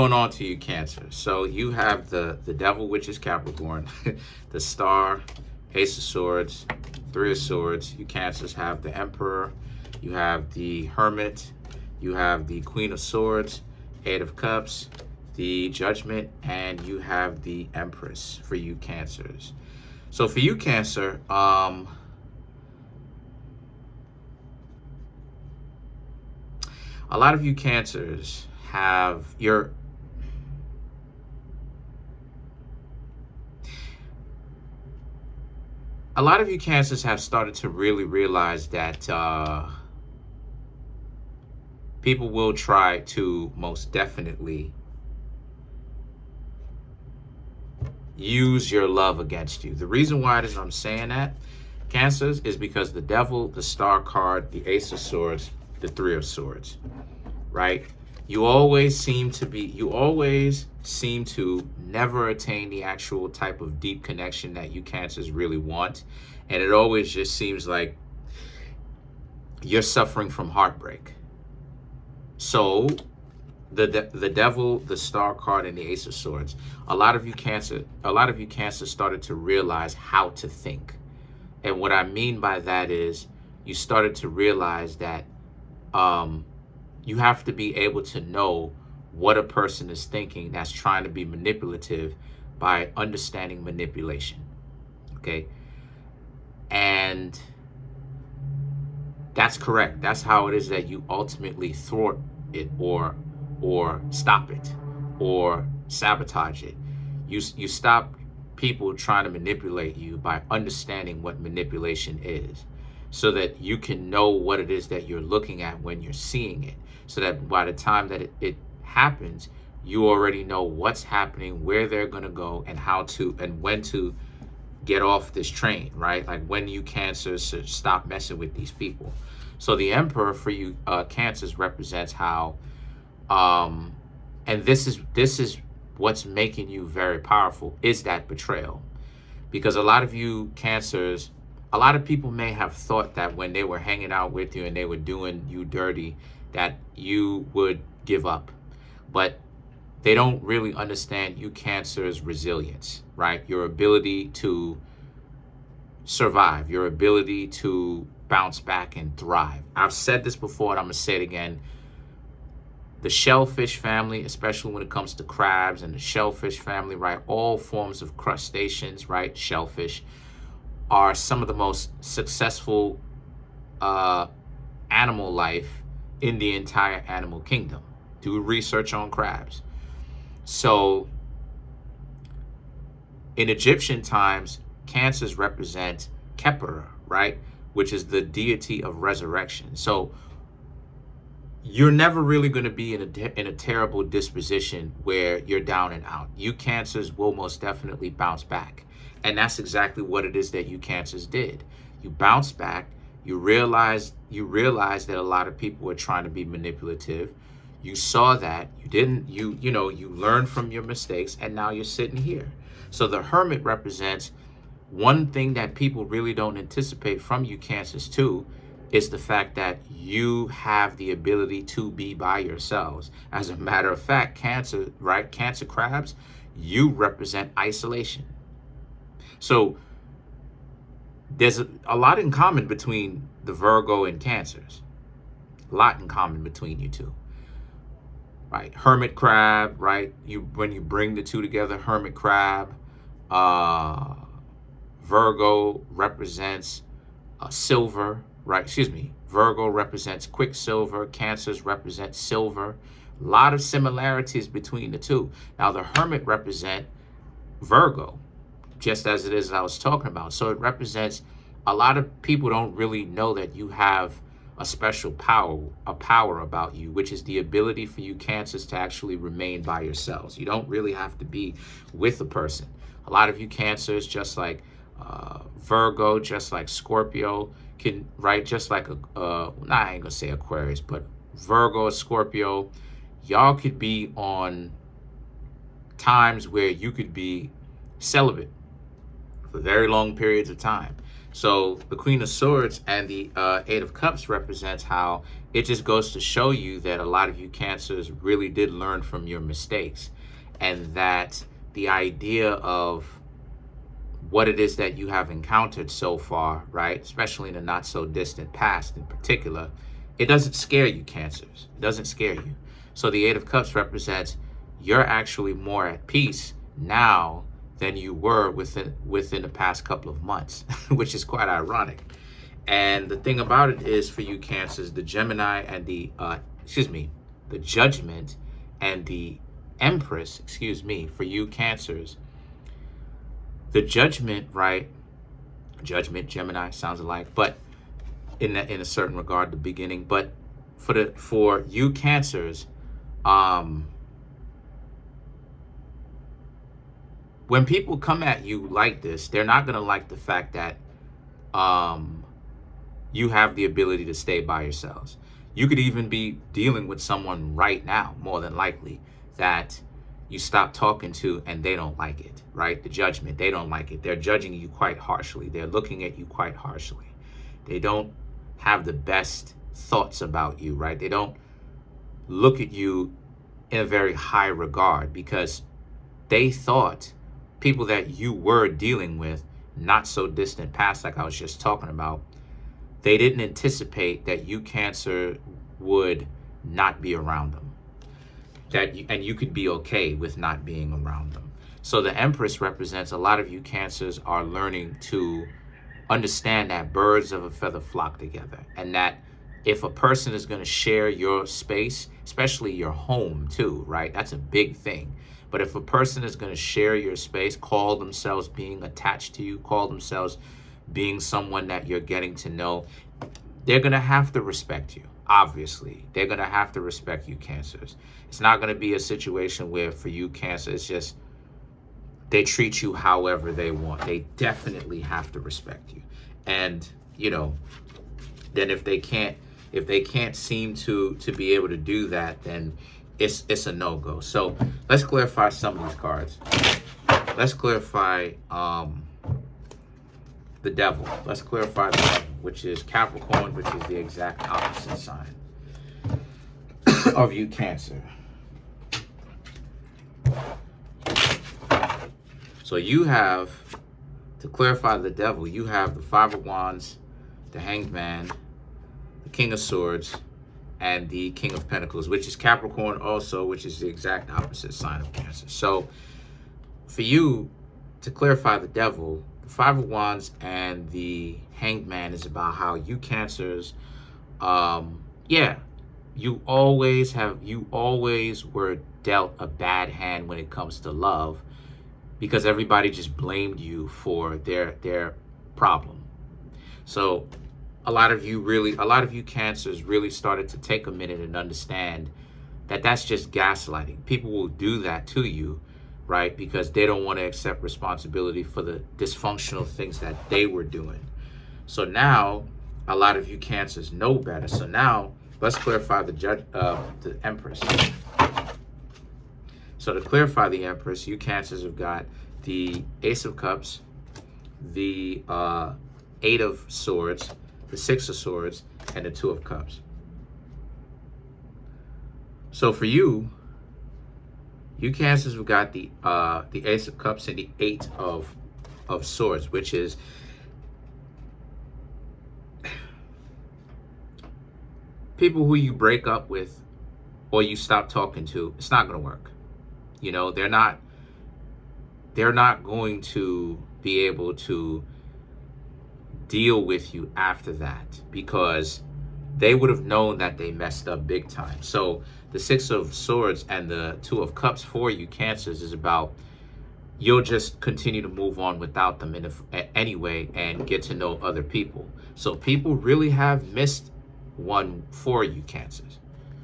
Going on to you, Cancer. So you have the devil, which is Capricorn, the star, ace of swords, three of swords. You Cancers have the emperor, you have the hermit, you have the queen of swords, eight of cups, the judgment, and you have the empress for you Cancers. So for you, Cancer, a lot of you Cancers have a lot of you Cancers have started to really realize that people will try to most definitely use your love against you. The reason why I'm saying that, Cancers, is because the devil, the star card, the ace of swords, the three of swords, right? You always seem to never attain the actual type of deep connection that you Cancers really want. And it always just seems like you're suffering from heartbreak. So the devil, the star card, and the ace of swords, a lot of you Cancer started to realize how to think. And what I mean by that is you started to realize that you have to be able to know what a person is thinking that's trying to be manipulative by understanding manipulation. Okay? And that's correct. That's how it is that you ultimately thwart it or stop it or sabotage it. You stop people trying to manipulate you by understanding what manipulation is, so that you can know what it is that you're looking at when you're seeing it, so that by the time that it happens, you already know what's happening, where they're going to go, and how to and when to get off this train, right? Like when you Cancers should stop messing with these people. So the emperor for you Cancers represents how and this is what's making you very powerful, is that betrayal. Because a lot of you Cancers, a lot of people may have thought that when they were hanging out with you and they were doing you dirty, that you would give up. But they don't really understand you Cancer's resilience, right? Your ability to survive, your ability to bounce back and thrive. I've said this before and I'm going to say it again. The shellfish family, especially when it comes to crabs and the shellfish family, right? All forms of crustaceans, right? Shellfish are some of the most successful animal life in the entire animal kingdom. Do research on crabs. So in Egyptian times, Cancers represent Khepera, right? Which is the deity of resurrection. So you're never really going to be in a terrible disposition where you're down and out. You Cancers will most definitely bounce back. And that's exactly what it is that you Cancers did. You bounced back. You realized that a lot of people were trying to be manipulative. You saw that. You learned from your mistakes, and now you're sitting here. So the hermit represents one thing that people really don't anticipate from you Cancers too, is the fact that you have the ability to be by yourselves. As a matter of fact, Cancer, right? Cancer crabs, you represent isolation. So there's a lot in common between the Virgo and Cancers. A lot in common between you two. Right? Hermit crab, right? When you bring the two together, hermit crab, Virgo represents silver, right? Excuse me. Virgo represents quicksilver. Cancers represent silver. A lot of similarities between the two. Now, the hermit represent Virgo, just as it is I was talking about. So it represents, a lot of people don't really know that you have a special power about you, which is the ability for you Cancers to actually remain by yourselves. You don't really have to be with a person. A lot of you Cancers, just like Virgo, just like Scorpio, can, right? Just like I ain't gonna say Aquarius, but Virgo, Scorpio, y'all could be on times where you could be celibate for very long periods of time. So the Queen of Swords and the Eight of Cups represents how it just goes to show you that a lot of you Cancers really did learn from your mistakes, and that the idea of what it is that you have encountered so far, right, especially in the not so distant past in particular, it doesn't scare you, Cancers. It doesn't scare you. So the Eight of Cups represents you're actually more at peace now than you were within the past couple of months, which is quite ironic. And the thing about it is, for you Cancers, the Gemini and the the Judgment and the Empress, for you Cancers, the Judgment, right? Judgment, Gemini sounds alike, but in a certain regard, the beginning. But for you Cancers, when people come at you like this, they're not gonna like the fact that you have the ability to stay by yourselves. You could even be dealing with someone right now, more than likely, that you stop talking to and they don't like it, right? The Judgment, they don't like it. They're judging you quite harshly. They're looking at you quite harshly. They don't have the best thoughts about you, right? They don't look at you in a very high regard, because they thought people that you were dealing with, not so distant past, like I was just talking about, they didn't anticipate that you Cancer would not be around them. And you could be okay with not being around them. So the Empress represents a lot of you Cancers are learning to understand that birds of a feather flock together, and that if a person is going to share your space, especially your home too, right? That's a big thing. But if a person is going to share your space, call themselves being attached to you, call themselves being someone that you're getting to know, they're going to have to respect you. Obviously, they're going to have to respect you Cancers. It's not going to be a situation where for you Cancer, it's just they treat you however they want. They definitely have to respect you. And, then if they can't seem to be able to do that, then it's a no-go. So let's clarify some of these cards. Let's clarify the Devil. Let's clarify the Devil, which is Capricorn, which is the exact opposite sign of you Cancer. So you have, to clarify the Devil, you have the Five of Wands, the Hanged Man, the King of Swords, and the King of Pentacles, which is Capricorn also, which is the exact opposite sign of Cancer. So for you, to clarify the Devil, the Five of Wands and the Hanged Man is about how you Cancers, you always were dealt a bad hand when it comes to love, because everybody just blamed you for their problem. So a lot of you Cancers really started to take a minute and understand that that's just gaslighting. People will do that to you, right? Because they don't want to accept responsibility for the dysfunctional things that they were doing. So now a lot of you Cancers know better. So now let's clarify the Empress. So to clarify the Empress, you Cancers have got the Ace of Cups, the Eight of Swords, the Six of Swords, and the Two of Cups. So for you Cancers have got the Ace of Cups and the Eight of Swords, which is people who you break up with or you stop talking to. It's not going to work. They're not going to be able to deal with you after that, because they would have known that they messed up big time. So the Six of Swords and the Two of Cups for you Cancers is about you'll just continue to move on without them anyway and get to know other people. So people really have missed one for you Cancers.